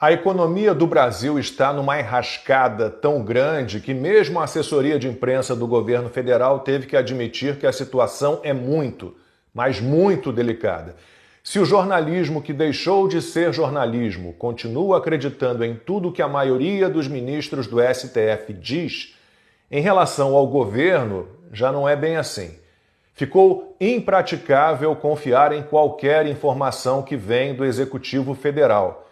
A economia do Brasil está numa enrascada tão grande que mesmo a assessoria de imprensa do governo federal teve que admitir que a situação é muito, mas muito delicada. Se o jornalismo que deixou de ser jornalismo continua acreditando em tudo que a maioria dos ministros do STF diz, em relação ao governo já não é bem assim. Ficou impraticável confiar em qualquer informação que vem do Executivo Federal.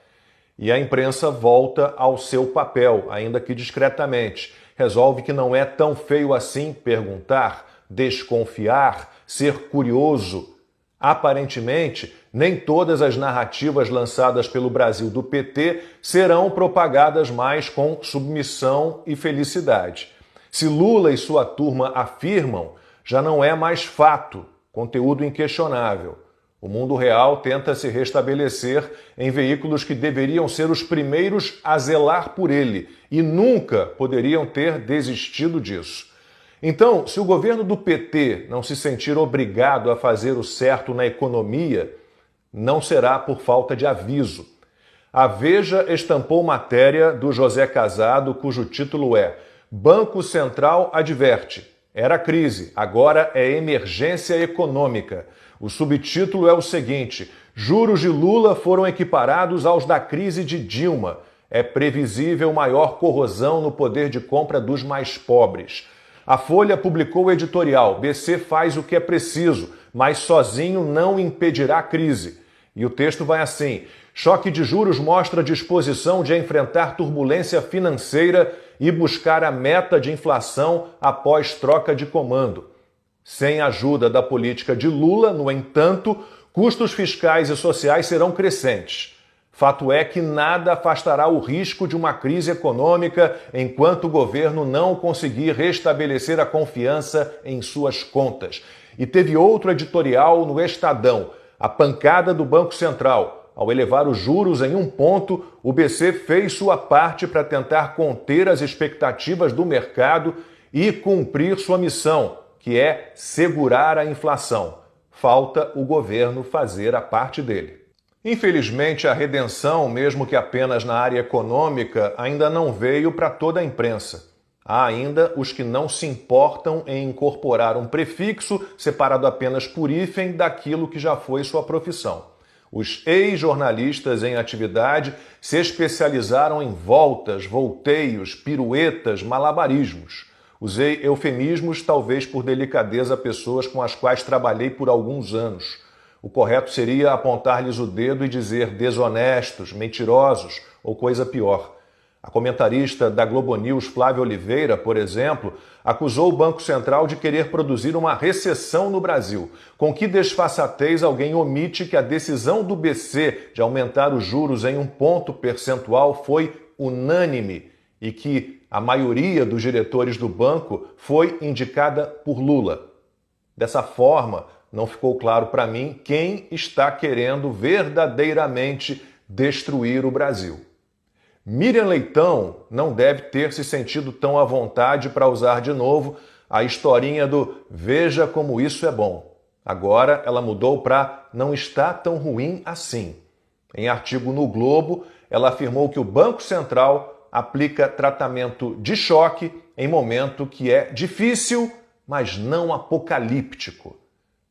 E a imprensa volta ao seu papel, ainda que discretamente. Resolve que não é tão feio assim perguntar, desconfiar, ser curioso. Aparentemente, nem todas as narrativas lançadas pelo Brasil do PT serão propagadas mais com submissão e felicidade. Se Lula e sua turma afirmam, já não é mais fato, conteúdo inquestionável. O mundo real tenta se restabelecer em veículos que deveriam ser os primeiros a zelar por ele e nunca poderiam ter desistido disso. Então, se o governo do PT não se sentir obrigado a fazer o certo na economia, não será por falta de aviso. A Veja estampou matéria do José Casado, cujo título é Banco Central adverte. Era crise, agora é emergência econômica. O subtítulo é o seguinte: juros de Lula foram equiparados aos da crise de Dilma. É previsível maior corrosão no poder de compra dos mais pobres. A Folha publicou o editorial: BC faz o que é preciso, mas sozinho não impedirá a crise. E o texto vai assim: choque de juros mostra disposição de enfrentar turbulência financeira e buscar a meta de inflação após troca de comando. Sem a ajuda da política de Lula, no entanto, custos fiscais e sociais serão crescentes. Fato é que nada afastará o risco de uma crise econômica enquanto o governo não conseguir restabelecer a confiança em suas contas. E teve outro editorial no Estadão, a pancada do Banco Central. Ao elevar os juros em um ponto, o BC fez sua parte para tentar conter as expectativas do mercado e cumprir sua missão, que é segurar a inflação. Falta o governo fazer a parte dele. Infelizmente, a redenção, mesmo que apenas na área econômica, ainda não veio para toda a imprensa. Há ainda os que não se importam em incorporar um prefixo separado apenas por hífen daquilo que já foi sua profissão. Os ex-jornalistas em atividade se especializaram em voltas, volteios, piruetas, malabarismos. Usei eufemismos, talvez por delicadeza a pessoas com as quais trabalhei por alguns anos. O correto seria apontar-lhes o dedo e dizer desonestos, mentirosos ou coisa pior. A comentarista da Globo News, Flávia Oliveira, por exemplo, acusou o Banco Central de querer produzir uma recessão no Brasil. Com que desfaçatez alguém omite que a decisão do BC de aumentar os juros em 1 ponto percentual foi unânime e que a maioria dos diretores do banco foi indicada por Lula. Dessa forma, não ficou claro para mim quem está querendo verdadeiramente destruir o Brasil. Miriam Leitão não deve ter se sentido tão à vontade para usar de novo a historinha do veja como isso é bom. Agora ela mudou para não está tão ruim assim. Em artigo no Globo, ela afirmou que o Banco Central aplica tratamento de choque em momento que é difícil, mas não apocalíptico.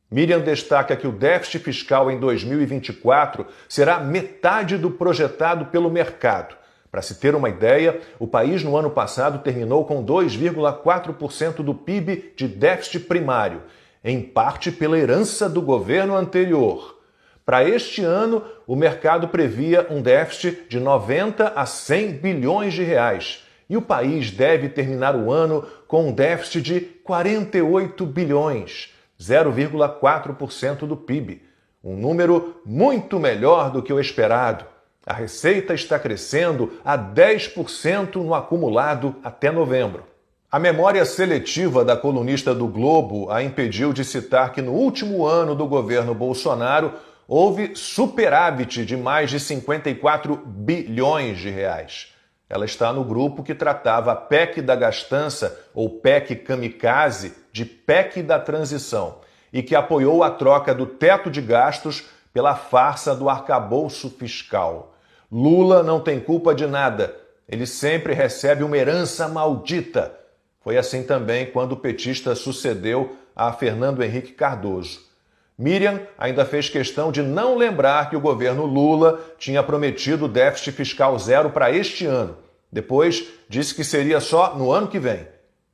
Miriam destaca que o déficit fiscal em 2024 será metade do projetado pelo mercado. Para se ter uma ideia, o país no ano passado terminou com 2,4% do PIB de déficit primário, em parte pela herança do governo anterior. Para este ano, o mercado previa um déficit de 90 a 100 bilhões de reais. E o país deve terminar o ano com um déficit de 48 bilhões, 0,4% do PIB. Um número muito melhor do que o esperado. A receita está crescendo a 10% no acumulado até novembro. A memória seletiva da colunista do Globo a impediu de citar que no último ano do governo Bolsonaro houve superávit de mais de 54 bilhões de reais. Ela está no grupo que tratava a PEC da gastança, ou PEC kamikaze, de PEC da transição, e que apoiou a troca do teto de gastos pela farsa do arcabouço fiscal. Lula não tem culpa de nada. Ele sempre recebe uma herança maldita. Foi assim também quando o petista sucedeu a Fernando Henrique Cardoso. Miriam ainda fez questão de não lembrar que o governo Lula tinha prometido déficit fiscal zero para este ano. Depois, disse que seria só no ano que vem.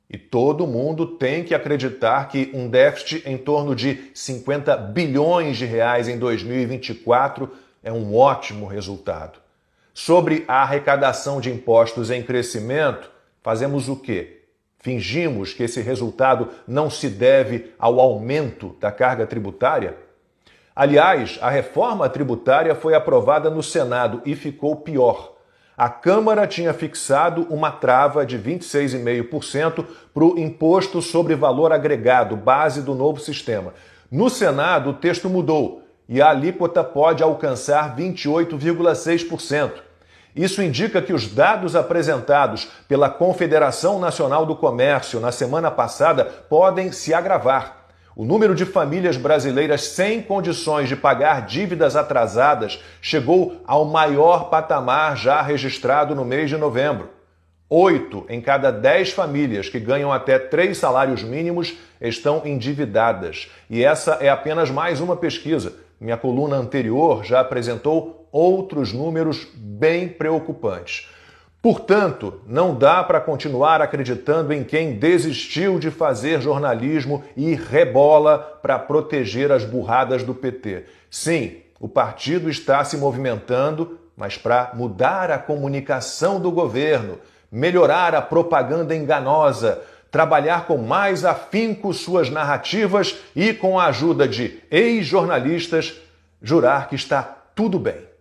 E todo mundo tem que acreditar que um déficit em torno de 50 bilhões de reais em 2024 é um ótimo resultado. Sobre a arrecadação de impostos em crescimento, fazemos o quê? Fingimos que esse resultado não se deve ao aumento da carga tributária? Aliás, a reforma tributária foi aprovada no Senado e ficou pior. A Câmara tinha fixado uma trava de 26,5% para o imposto sobre valor agregado, base do novo sistema. No Senado, o texto mudou e a alíquota pode alcançar 28,6%. Isso indica que os dados apresentados pela Confederação Nacional do Comércio na semana passada podem se agravar. O número de famílias brasileiras sem condições de pagar dívidas atrasadas chegou ao maior patamar já registrado no mês de novembro. 8 em cada 10 famílias que ganham até 3 salários mínimos estão endividadas. E essa é apenas mais uma pesquisa. Minha coluna anterior já apresentou outros números bem preocupantes. Portanto, não dá para continuar acreditando em quem desistiu de fazer jornalismo e rebola para proteger as burradas do PT. Sim, o partido está se movimentando, mas para mudar a comunicação do governo, melhorar a propaganda enganosa, trabalhar com mais afinco suas narrativas e, com a ajuda de ex-jornalistas, jurar que está tudo bem.